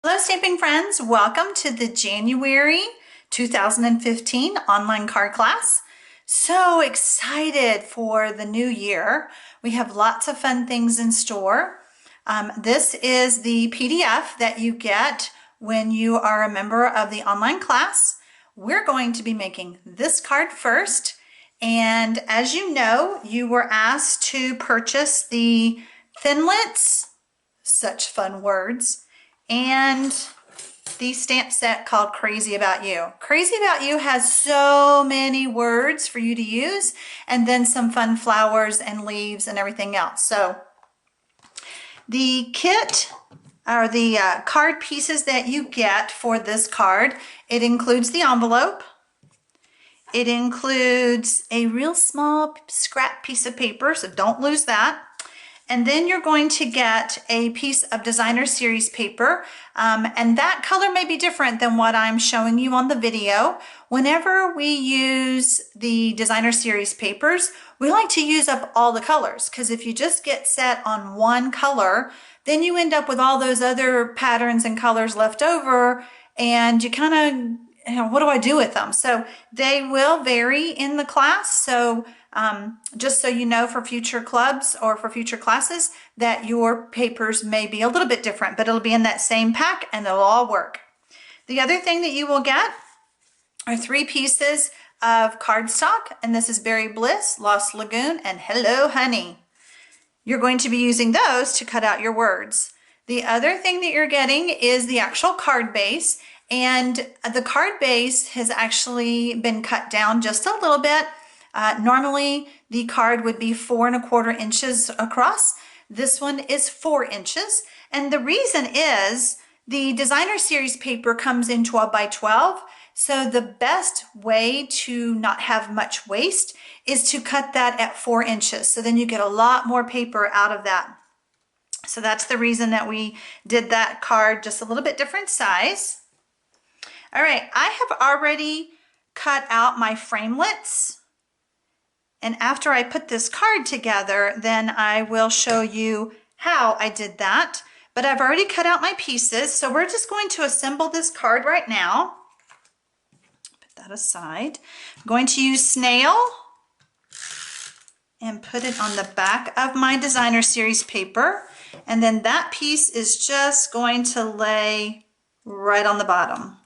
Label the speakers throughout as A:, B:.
A: Hello, Stamping friends. Welcome to the January 2015 online card class. So excited for the new year. We have lots of fun things in store. This is the PDF that you get when you are a member of the online class. We're going to be making this card first. And as you know, you were asked to purchase the Thinlits, such fun words, and the stamp set called Crazy About You. Crazy About You has so many words for you to use, and then some fun flowers and leaves and everything else. So the kit or the card pieces that you get for this card, it includes the envelope. It includes a real small scrap piece of paper, so don't lose that. And then you're going to get a piece of designer series paper, and that color may be different than what I'm showing you on the video. Whenever we use the designer series papers, we like to use up all the colors, because if you just get set on one color, then you end up with all those other patterns and colors left over, and you kind of, what do I do with them? So they will vary in the class. So just so you know, for future clubs or for future classes, that your papers may be a little bit different, but it'll be in that same pack and it'll all work. The other thing that you will get are 3 pieces of cardstock, and this is Berry Bliss, Lost Lagoon, and Hello Honey. You're going to be using those to cut out your words. The other thing that you're getting is the actual card base, and the card base has actually been cut down just a little bit. Normally the card would be 4 1/4 inches across. This one is 4 inches. And the reason is the designer series paper comes in 12 by 12. So the best way to not have much waste is to cut that at 4 inches. So then you get a lot more paper out of that. So that's the reason that we did that card just a little bit different size. All right, I have already cut out my framelits. And after I put this card together, then I will show you how I did that. But I've already cut out my pieces, so we're just going to assemble this card right now. Put that aside. I'm going to use snail and put it on the back of my designer series paper. And then that piece is just going to lay right on the bottom.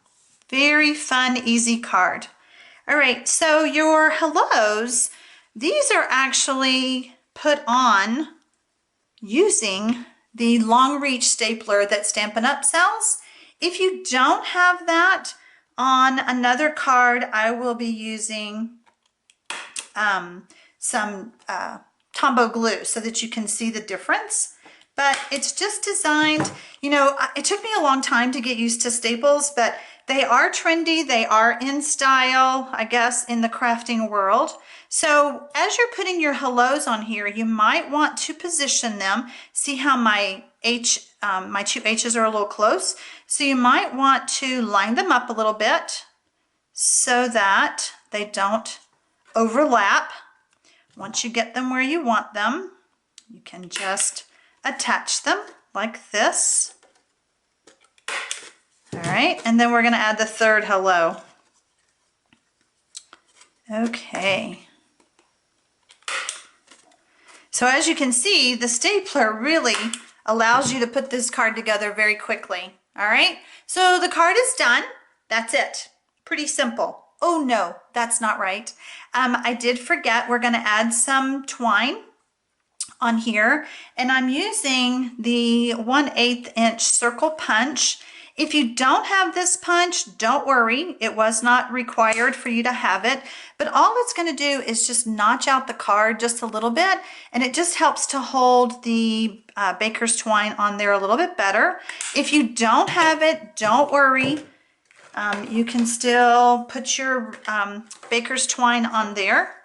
A: Very fun, easy card. All right, so your hellos, these are actually put on using the long reach stapler that Stampin' Up! Sells. If you don't have that on another card, I will be using some Tombow glue so that you can see the difference. But it's just designed, you know, it took me a long time to get used to staples, but they are trendy, they are in style, I guess, in the crafting world. So as you're putting your hellos on here, you might want to position them. See how my my 2 H's are a little close? So you might want to line them up a little bit so that they don't overlap. Once you get them where you want them, you can just attach them like this. All right, and then we're going to add the 3rd hello. Okay. So as you can see, the stapler really allows you to put this card together very quickly. All right, so the card is done. That's it. Pretty simple. Oh no, that's not right. I did forget, we're going to add some twine on here, and I'm using the 1/8 inch circle punch. If you don't have this punch, don't worry. It was not required for you to have it, but all it's going to do is just notch out the card just a little bit, and it just helps to hold the baker's twine on there a little bit better. If you don't have it, don't worry. You can still put your baker's twine on there.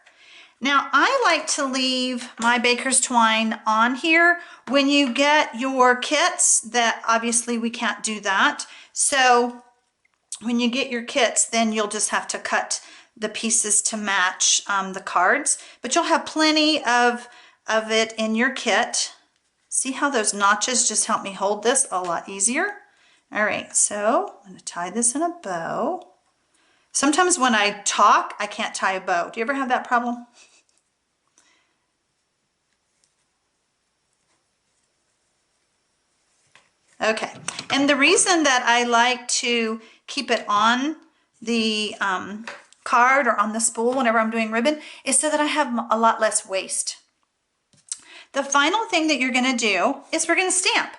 A: Now, I like to leave my baker's twine on here when you get your kits. That obviously we can't do that. So when you get your kits, then you'll just have to cut the pieces to match the cards. But you'll have plenty of it in your kit. See how those notches just help me hold this a lot easier? All right, so I'm going to tie this in a bow. Sometimes when I talk, I can't tie a bow. Do you ever have that problem? Okay, and the reason that I like to keep it on the card or on the spool whenever I'm doing ribbon is so that I have a lot less waste. The final thing that you're going to do is we're going to stamp.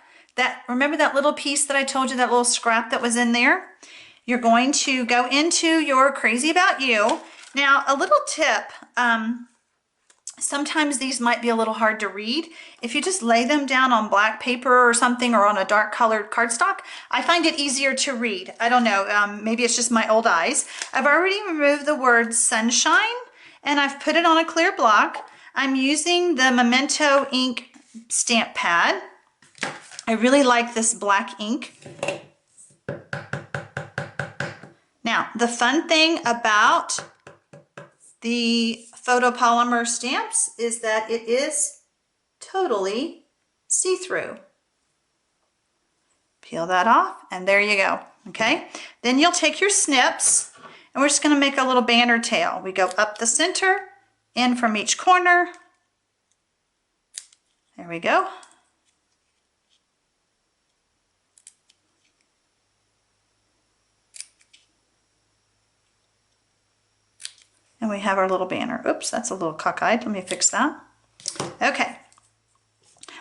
A: Remember that little piece that I told you, that little scrap that was in there? You're going to go into your Crazy About You. Now, a little tip, sometimes these might be a little hard to read. If you just lay them down on black paper or something, or on a dark colored cardstock, I find it easier to read. I don't know, maybe it's just my old eyes. I've already removed the word sunshine and I've put it on a clear block. I'm using the Memento ink stamp pad. I really like this black ink. Now, the fun thing about the photopolymer stamps is that it is totally see-through. Peel that off, and there you go, okay? Then you'll take your snips, and we're just gonna make a little banner tail. We go up the center, in from each corner. There we go. And we have our little banner. Oops, that's a little cockeyed. Let me fix that. Okay.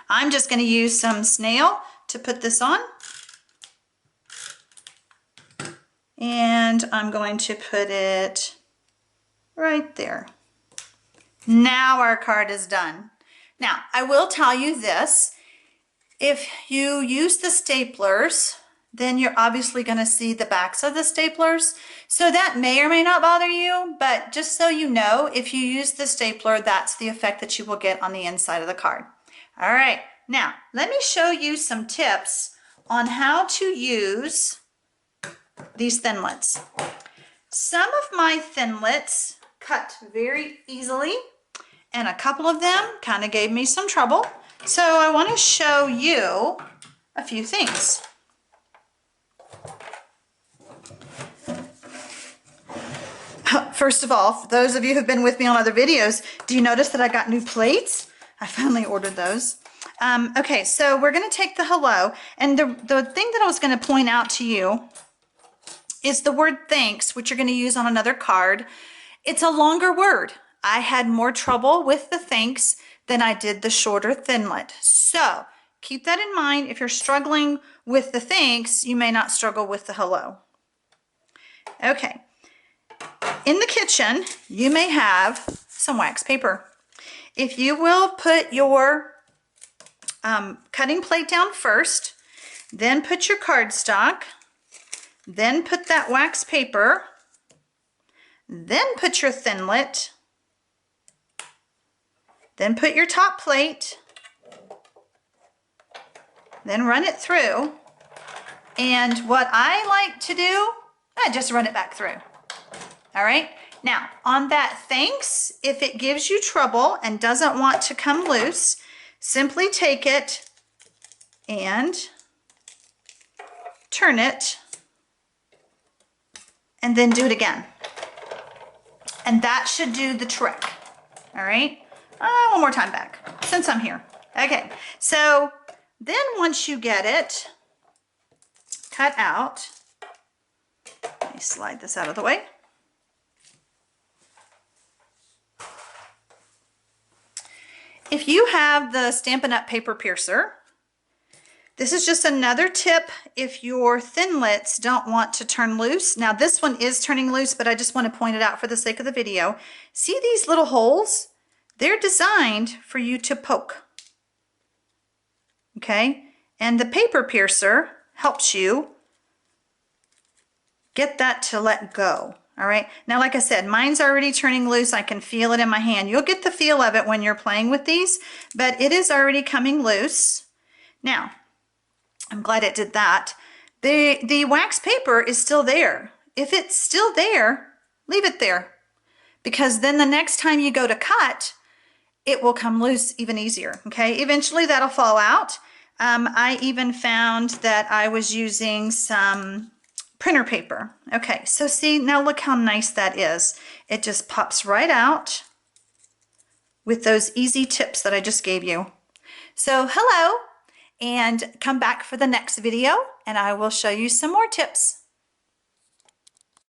A: I'm just going to use some snail to put this on. And I'm going to put it right there. Now our card is done. Now, I will tell you this. If you use the staplers, then you're obviously going to see the backs of the staplers. So that may or may not bother you, but just so you know, if you use the stapler, that's the effect that you will get on the inside of the card. All right, now let me show you some tips on how to use these Thinlits. Some of my Thinlits cut very easily, and a couple of them kind of gave me some trouble. So I want to show you a few things. First of all, for those of you who've been with me on other videos, do you notice that I got new plates? I finally ordered those. Okay, so we're going to take the hello, and the thing that I was going to point out to you is the word thanks, which you're going to use on another card. It's a longer word. I had more trouble with the thanks than I did the shorter Thinlit. So keep that in mind. If you're struggling with the thanks, you may not struggle with the hello. Okay. In the kitchen, you may have some wax paper. If you will put your cutting plate down first, then put your cardstock, then put that wax paper, then put your Thinlit, then put your top plate, then run it through. And what I like to do, I just run it back through. All right, now on that thanks, if it gives you trouble and doesn't want to come loose, simply take it and turn it and then do it again. And that should do the trick. All right, one more time back since I'm here. Okay, so then once you get it cut out, let me slide this out of the way. If you have the Stampin' Up! Paper piercer, this is just another tip if your Thinlits don't want to turn loose. Now this one is turning loose, but I just want to point it out for the sake of the video. See these little holes? They're designed for you to poke. Okay? And the paper piercer helps you get that to let go. All right, now like I said, mine's already turning loose. I can feel it in my hand. You'll get the feel of it when you're playing with these, but it is already coming loose. Now, I'm glad it did that. The wax paper is still there. If it's still there, leave it there, because then the next time you go to cut, it will come loose even easier, okay? Eventually that'll fall out. I even found that I was using some printer paper. Okay, so see, now look how nice that is. It just pops right out with those easy tips that I just gave you. So hello, and come back for the next video and I will show you some more tips.